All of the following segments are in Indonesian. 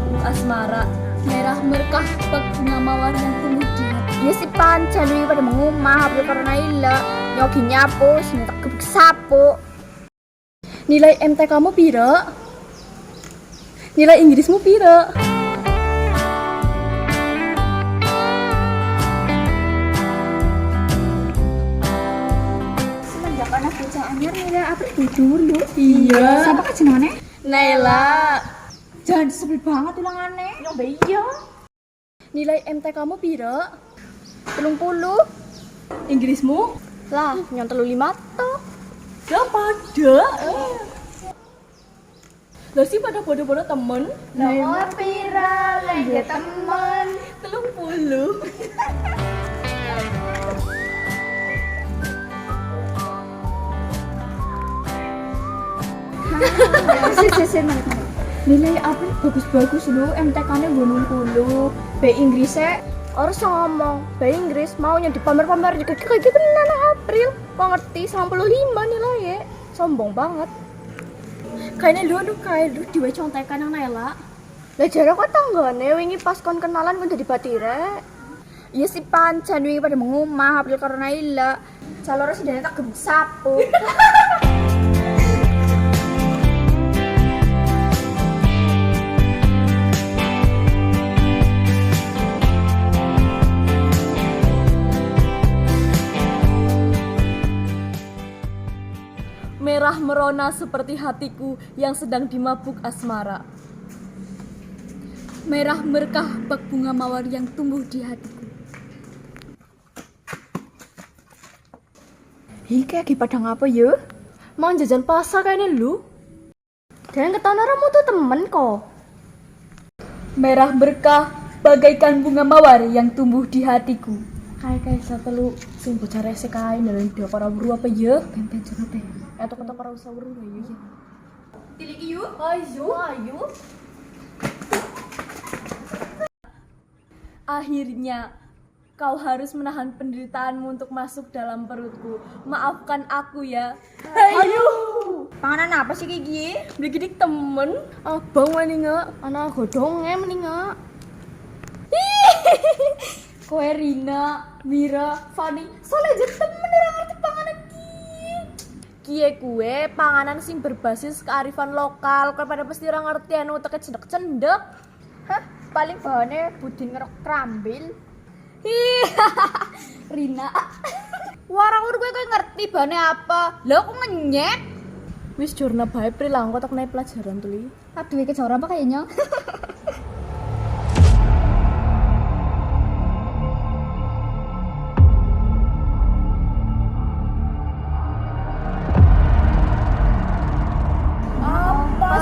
mabuk asmara, merah merkah bak bunga mawar yang tumbuh di hati. Ya si pancen wi pada mengumah apel karena ila nyogi nyapu sing tak gebuk sapu. Nilai MT kamu piro? Nilai Inggrismu piro? Semenjak anak bocah anyar nilai apa dulu. Iya. Siapa kan jenengane? Naila. Jangan sebel banget ulangannya. Nyombe iya. Nilai MT kamu piro? 30. Inggrismu? Lah, nyontelu 5 toh. Ya pada. Lah sih pada bodoh-bodoh temen. Nomor pira lagi temen 30. Sih, nilai apa bagus-bagus lu, MTK-nya gunung puluh, B Inggrisnya orang ngomong, B Inggris maunya dipamer-pamer juga kayak gitu anak April, kok ngerti 95 nilainya, sombong banget. Kayaknya lu kayak lu diwe contekan yang Naila. Lah jare kok tanggane wingi pas kon kenalan kon dadi batire. Iya si pancen wingi pada mengumah April karena ila. Calore sidane tak gebuk sapu. Merah merona seperti hatiku yang sedang dimabuk asmara. Merah merkah bak bunga mawar yang tumbuh di hatiku. Ih kayak pada ngapa ya? Mau jajan pasar kayaknya lu? Dan ketahuan orang tuh temen kok. Merah berkah bagaikan bunga mawar yang tumbuh di hatiku. Kayak satu sing bocah resek kae dalam dia para buru apa ya? Ben curhat deh. Atau kata para usaha buru ya ya. Tilik yuk. Ayo. Akhirnya kau harus menahan penderitaanmu untuk masuk dalam perutku. Maafkan aku ya. Ayo. Panganan apa sih kayak gini? Bikin temen. Abang maninga. Anak godongnya mendingan. Kowe Rina, Mira, Fani, soalnya aja temen orang ngerti panganan kie kue panganan sing berbasis kearifan lokal. Kowe pada pasti orang ngerti anu teket cendek-cendek. Hah? Paling bahannya budin ngerok krambil. Rina. Warang gue ngerti bahannya apa. Lah aku ngenyek. Wis jurna bae prilang kok tak naik pelajaran tuli. Aduh kejaran apa kayaknya.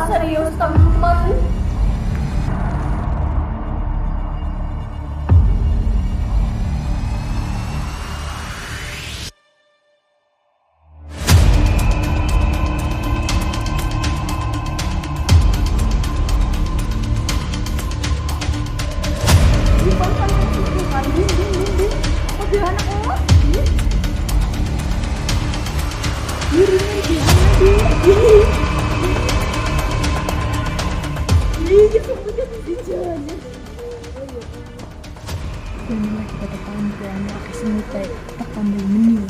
Serius temen. Dan lagi ke depan, pakai semut tak tambah menu.